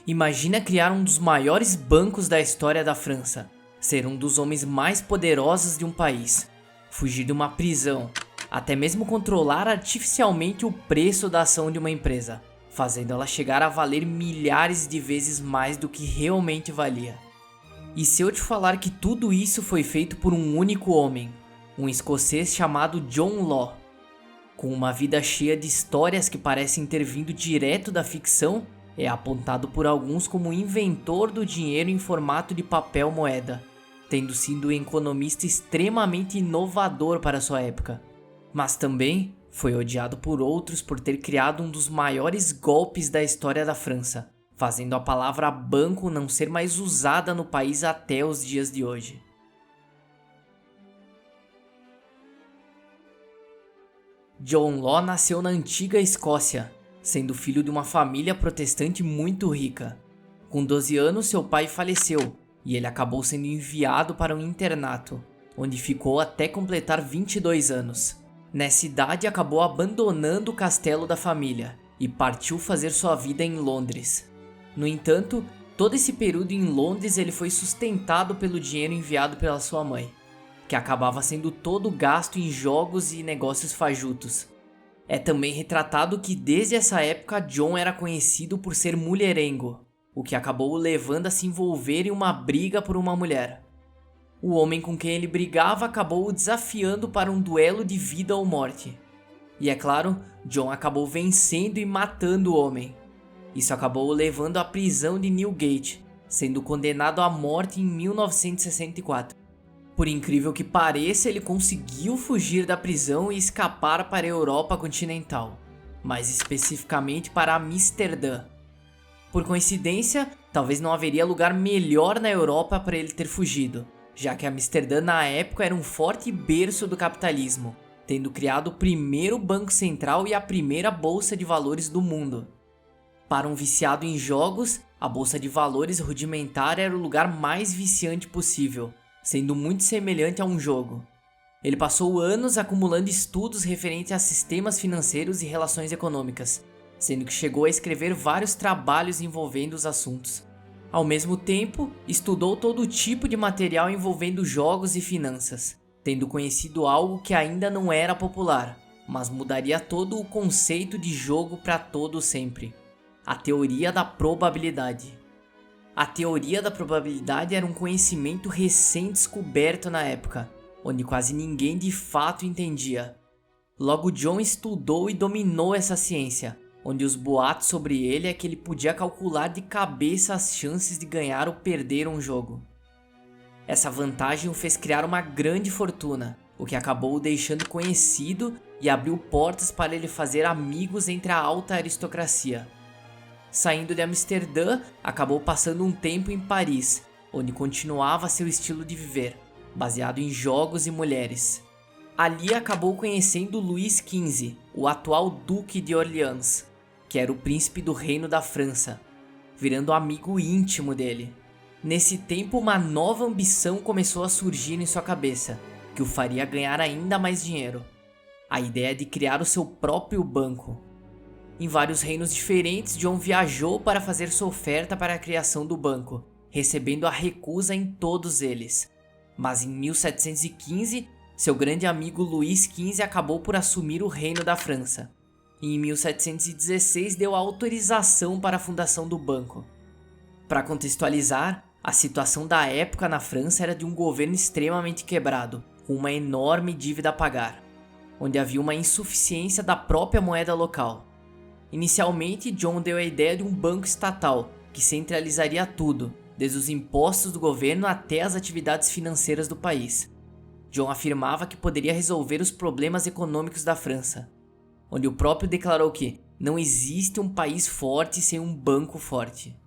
Imagina criar um dos maiores bancos da história da França, ser um dos homens mais poderosos de um país, fugir de uma prisão, até mesmo controlar artificialmente o preço da ação de uma empresa, fazendo ela chegar a valer milhares de vezes mais do que realmente valia. E se eu te falar que tudo isso foi feito por um único homem, um escocês chamado John Law, com uma vida cheia de histórias que parecem ter vindo direto da ficção, é apontado por alguns como o inventor do dinheiro em formato de papel moeda, tendo sido um economista extremamente inovador para sua época. Mas também foi odiado por outros por ter criado um dos maiores golpes da história da França, fazendo a palavra banco não ser mais usada no país até os dias de hoje. John Law nasceu na antiga Escócia, sendo filho de uma família protestante muito rica. Com 12 anos, seu pai faleceu e ele acabou sendo enviado para um internato, onde ficou até completar 22 anos. Nessa idade, acabou abandonando o castelo da família e partiu fazer sua vida em Londres. No entanto, todo esse período em Londres ele foi sustentado pelo dinheiro enviado pela sua mãe, que acabava sendo todo gasto em jogos e negócios fajutos. É também retratado que desde essa época John era conhecido por ser mulherengo, o que acabou o levando a se envolver em uma briga por uma mulher. O homem com quem ele brigava acabou o desafiando para um duelo de vida ou morte. E é claro, John acabou vencendo e matando o homem. Isso acabou o levando à prisão de Newgate, sendo condenado à morte em 1964. Por incrível que pareça, ele conseguiu fugir da prisão e escapar para a Europa continental, mais especificamente para Amsterdã. Por coincidência, talvez não haveria lugar melhor na Europa para ele ter fugido, já que Amsterdã na época era um forte berço do capitalismo, tendo criado o primeiro banco central e a primeira bolsa de valores do mundo. Para um viciado em jogos, a bolsa de valores rudimentar era o lugar mais viciante possível, sendo muito semelhante a um jogo. Ele passou anos acumulando estudos referentes a sistemas financeiros e relações econômicas, sendo que chegou a escrever vários trabalhos envolvendo os assuntos. Ao mesmo tempo, estudou todo tipo de material envolvendo jogos e finanças, tendo conhecido algo que ainda não era popular, mas mudaria todo o conceito de jogo para todo sempre: a teoria da probabilidade. A teoria da probabilidade era um conhecimento recém-descoberto na época, onde quase ninguém de fato entendia. Logo, John estudou e dominou essa ciência, onde os boatos sobre ele é que ele podia calcular de cabeça as chances de ganhar ou perder um jogo. Essa vantagem o fez criar uma grande fortuna, o que acabou o deixando conhecido e abriu portas para ele fazer amigos entre a alta aristocracia. Saindo de Amsterdã, acabou passando um tempo em Paris, onde continuava seu estilo de viver, baseado em jogos e mulheres. Ali acabou conhecendo Luís XV, o atual Duque de Orleans, que era o príncipe do Reino da França, virando amigo íntimo dele. Nesse tempo, uma nova ambição começou a surgir em sua cabeça, que o faria ganhar ainda mais dinheiro: a ideia de criar o seu próprio banco. Em vários reinos diferentes, John viajou para fazer sua oferta para a criação do banco, recebendo a recusa em todos eles. Mas em 1715, seu grande amigo Luís XV acabou por assumir o reino da França. E em 1716 deu a autorização para a fundação do banco. Para contextualizar, a situação da época na França era de um governo extremamente quebrado, com uma enorme dívida a pagar, onde havia uma insuficiência da própria moeda local. Inicialmente, John deu a ideia de um banco estatal, que centralizaria tudo, desde os impostos do governo até as atividades financeiras do país. John afirmava que poderia resolver os problemas econômicos da França, onde o próprio declarou que não existe um país forte sem um banco forte.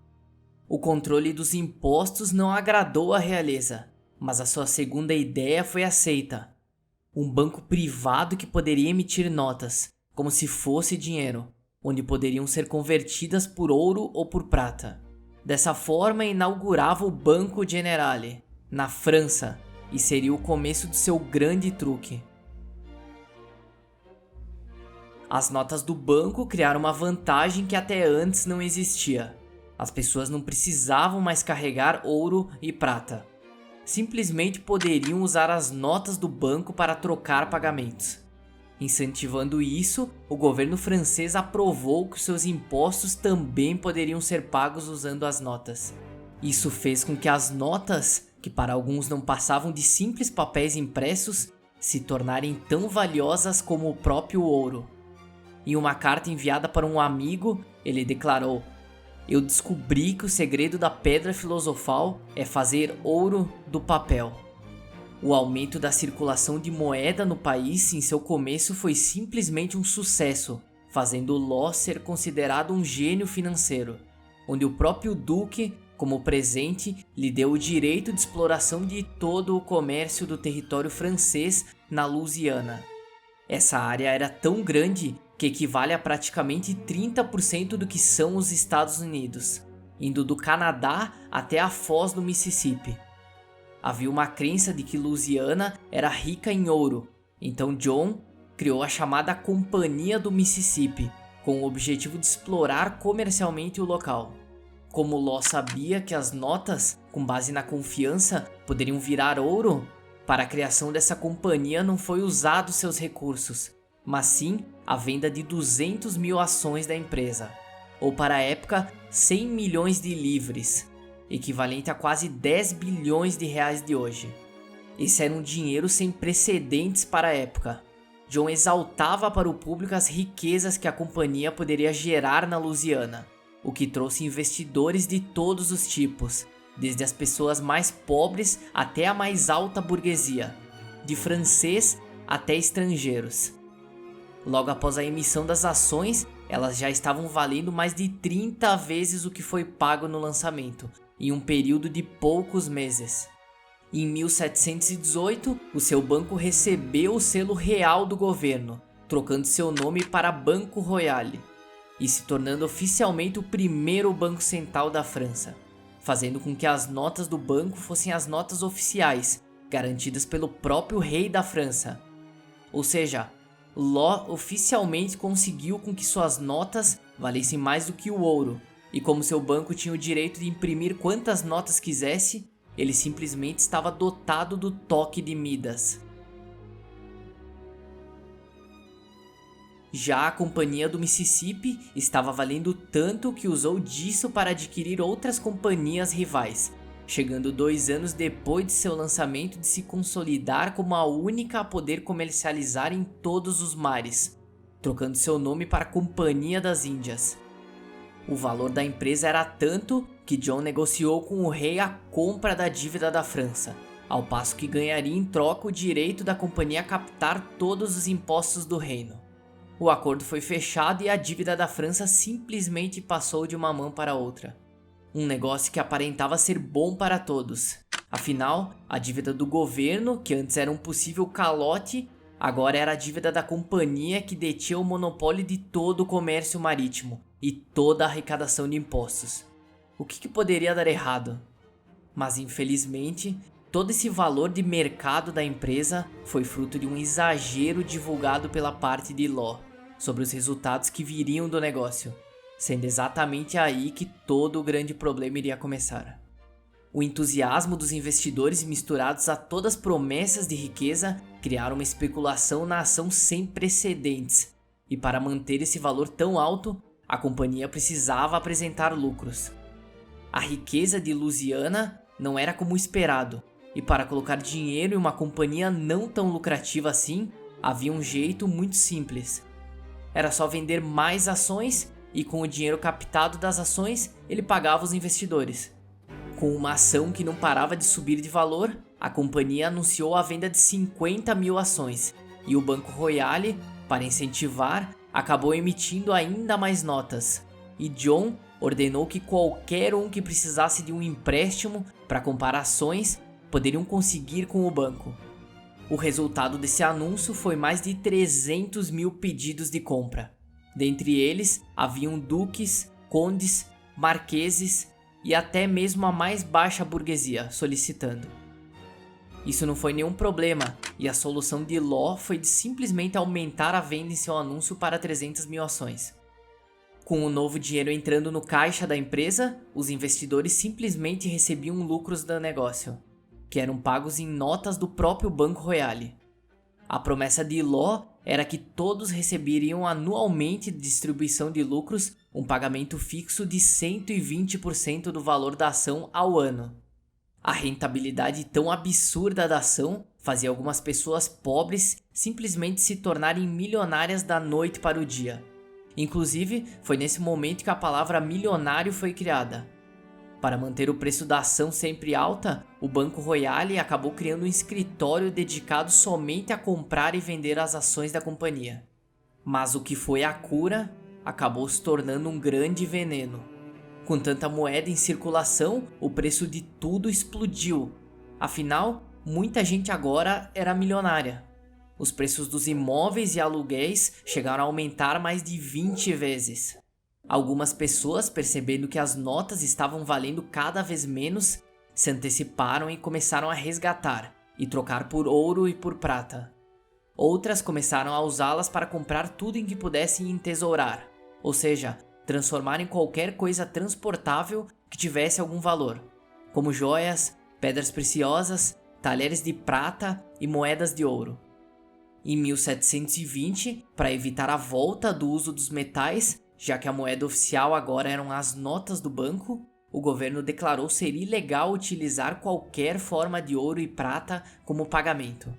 O controle dos impostos não agradou à realeza, mas a sua segunda ideia foi aceita: um banco privado que poderia emitir notas, como se fosse dinheiro, onde poderiam ser convertidas por ouro ou por prata. Dessa forma, inaugurava o Banco Generale, na França, e seria o começo do seu grande truque. As notas do banco criaram uma vantagem que até antes não existia: As pessoas não precisavam mais carregar ouro e prata. Simplesmente poderiam usar as notas do banco para trocar pagamentos. Incentivando isso, o governo francês aprovou que seus impostos também poderiam ser pagos usando as notas. Isso fez com que as notas, que para alguns não passavam de simples papéis impressos, se tornarem tão valiosas como o próprio ouro. Em uma carta enviada para um amigo, ele declarou: "Eu descobri que o segredo da pedra filosofal é fazer ouro do papel." O aumento da circulação de moeda no país em seu começo foi simplesmente um sucesso, fazendo Law ser considerado um gênio financeiro, onde o próprio duque, como presente, lhe deu o direito de exploração de todo o comércio do território francês na Louisiana. Essa área era tão grande que equivale a praticamente 30% do que são os Estados Unidos, indo do Canadá até a foz do Mississippi. Havia uma crença de que Louisiana era rica em ouro, então John criou a chamada Companhia do Mississippi, com o objetivo de explorar comercialmente o local. Como Law sabia que as notas, com base na confiança, poderiam virar ouro, para a criação dessa companhia não foi usado seus recursos, mas sim a venda de 200 mil ações da empresa, ou para a época 100 milhões de livres, equivalente a quase 10 bilhões de reais de hoje. Esse era um dinheiro sem precedentes para a época. John exaltava para o público as riquezas que a companhia poderia gerar na Louisiana, o que trouxe investidores de todos os tipos, desde as pessoas mais pobres até a mais alta burguesia, de francês até estrangeiros. Logo após a emissão das ações, elas já estavam valendo mais de 30 vezes o que foi pago no lançamento, em um período de poucos meses. Em 1718, o seu banco recebeu o selo real do governo, trocando seu nome para Banco Royale, e se tornando oficialmente o primeiro banco central da França, fazendo com que as notas do banco fossem as notas oficiais, garantidas pelo próprio rei da França. Ou seja, Law oficialmente conseguiu com que suas notas valessem mais do que o ouro, e como seu banco tinha o direito de imprimir quantas notas quisesse, ele simplesmente estava dotado do toque de Midas. Já a Companhia do Mississippi estava valendo tanto que usou disso para adquirir outras companhias rivais, chegando 2 anos depois de seu lançamento de se consolidar como a única a poder comercializar em todos os mares, trocando seu nome para Companhia das Índias. O valor da empresa era tanto que John negociou com o rei a compra da dívida da França, ao passo que ganharia em troca o direito da companhia a captar todos os impostos do reino. O acordo foi fechado e a dívida da França simplesmente passou de uma mão para outra. Um negócio que aparentava ser bom para todos. Afinal, a dívida do governo, que antes era um possível calote, agora era a dívida da companhia que detinha o monopólio de todo o comércio marítimo e toda a arrecadação de impostos. O que poderia dar errado? Mas infelizmente, todo esse valor de mercado da empresa foi fruto de um exagero divulgado pela parte de Law sobre os resultados que viriam do negócio, sendo exatamente aí que todo o grande problema iria começar. O entusiasmo dos investidores misturados a todas as promessas de riqueza criaram uma especulação na ação sem precedentes, e para manter esse valor tão alto, a companhia precisava apresentar lucros. A riqueza de Louisiana não era como esperado, e para colocar dinheiro em uma companhia não tão lucrativa assim, havia um jeito muito simples. Era só vender mais ações e com o dinheiro captado das ações, ele pagava os investidores. Com uma ação que não parava de subir de valor, a companhia anunciou a venda de 50 mil ações, e o Banco Royale, para incentivar, acabou emitindo ainda mais notas, e John ordenou que qualquer um que precisasse de um empréstimo para comprar ações poderiam conseguir com o banco. O resultado desse anúncio foi mais de 300 mil pedidos de compra. Dentre eles, haviam duques, condes, marqueses e até mesmo a mais baixa burguesia solicitando. Isso não foi nenhum problema, e a solução de Law foi de simplesmente aumentar a venda em seu anúncio para 300 mil ações. Com o novo dinheiro entrando no caixa da empresa, os investidores simplesmente recebiam lucros do negócio, que eram pagos em notas do próprio Banco Royale. A promessa de Law era que todos receberiam anualmente de distribuição de lucros um pagamento fixo de 120% do valor da ação ao ano. A rentabilidade tão absurda da ação fazia algumas pessoas pobres simplesmente se tornarem milionárias da noite para o dia. Inclusive, foi nesse momento que a palavra milionário foi criada. Para manter o preço da ação sempre alta, o Banco Royale acabou criando um escritório dedicado somente a comprar e vender as ações da companhia. Mas o que foi a cura acabou se tornando um grande veneno. Com tanta moeda em circulação, o preço de tudo explodiu. Afinal, muita gente agora era milionária. Os preços dos imóveis e aluguéis chegaram a aumentar mais de 20 vezes. Algumas pessoas, percebendo que as notas estavam valendo cada vez menos, se anteciparam e começaram a resgatar e trocar por ouro e por prata. Outras começaram a usá-las para comprar tudo em que pudessem entesourar, ou seja, transformar em qualquer coisa transportável que tivesse algum valor, como joias, pedras preciosas, talheres de prata e moedas de ouro. Em 1720, para evitar a volta do uso dos metais, já que a moeda oficial agora eram as notas do banco, o governo declarou ser ilegal utilizar qualquer forma de ouro e prata como pagamento.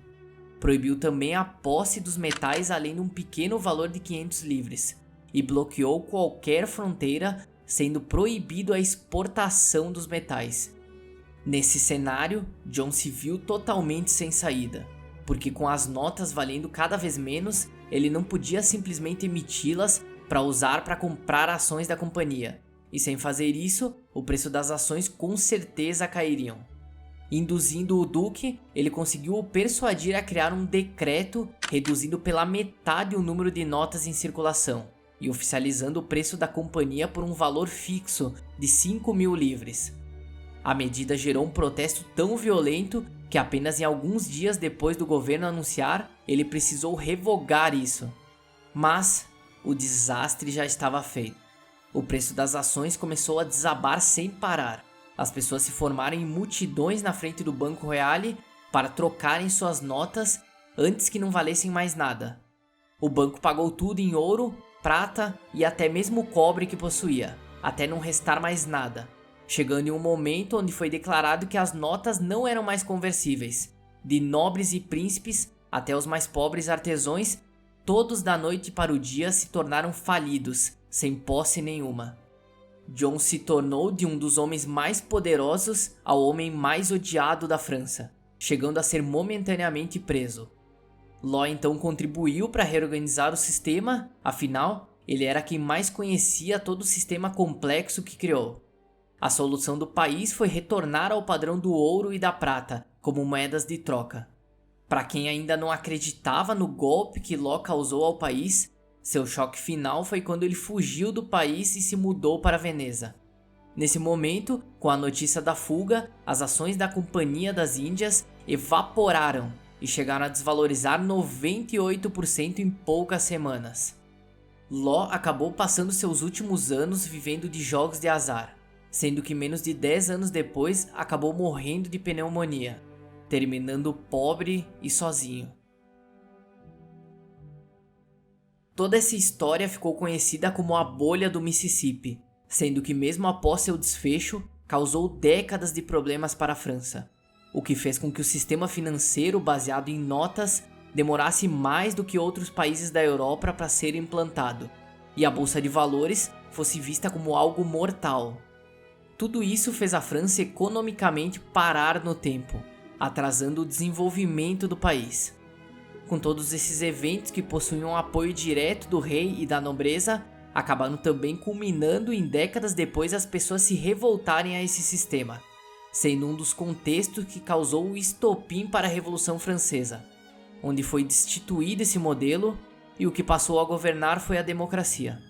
Proibiu também a posse dos metais além de um pequeno valor de 500 livres e bloqueou qualquer fronteira, sendo proibido a exportação dos metais. Nesse cenário, John se viu totalmente sem saída, porque com as notas valendo cada vez menos, ele não podia simplesmente emiti-las para usar para comprar ações da companhia, e sem fazer isso, o preço das ações com certeza cairiam. Induzindo o duque, ele conseguiu o persuadir a criar um decreto reduzindo pela metade o número de notas em circulação e oficializando o preço da companhia por um valor fixo de 5.000 livres. A medida gerou um protesto tão violento que apenas em alguns dias depois do governo anunciar, ele precisou revogar isso. Mas o desastre já estava feito. O preço das ações começou a desabar sem parar. As pessoas se formaram em multidões na frente do Banco Royale para trocarem suas notas antes que não valessem mais nada. O banco pagou tudo em ouro, prata e até mesmo cobre que possuía, até não restar mais nada, chegando em um momento onde foi declarado que as notas não eram mais conversíveis. De nobres e príncipes até os mais pobres artesãos, todos da noite para o dia se tornaram falidos, sem posse nenhuma. John se tornou de um dos homens mais poderosos ao homem mais odiado da França, chegando a ser momentaneamente preso. Law então contribuiu para reorganizar o sistema, afinal, ele era quem mais conhecia todo o sistema complexo que criou. A solução do país foi retornar ao padrão do ouro e da prata como moedas de troca. Para quem ainda não acreditava no golpe que Law causou ao país, seu choque final foi quando ele fugiu do país e se mudou para Veneza. Nesse momento, com a notícia da fuga, as ações da Companhia das Índias evaporaram e chegaram a desvalorizar 98% em poucas semanas. Law acabou passando seus últimos anos vivendo de jogos de azar, sendo que menos de 10 anos depois acabou morrendo de pneumonia, terminando pobre e sozinho. Toda essa história ficou conhecida como a bolha do Mississippi, sendo que mesmo após seu desfecho, causou décadas de problemas para a França, o que fez com que o sistema financeiro baseado em notas demorasse mais do que outros países da Europa para ser implantado, e a bolsa de valores fosse vista como algo mortal. Tudo isso fez a França economicamente parar no tempo, atrasando o desenvolvimento do país. Com todos esses eventos que possuíam apoio direto do rei e da nobreza, acabaram também culminando em décadas depois as pessoas se revoltarem a esse sistema, sendo um dos contextos que causou o estopim para a Revolução Francesa, onde foi destituído esse modelo e o que passou a governar foi a democracia.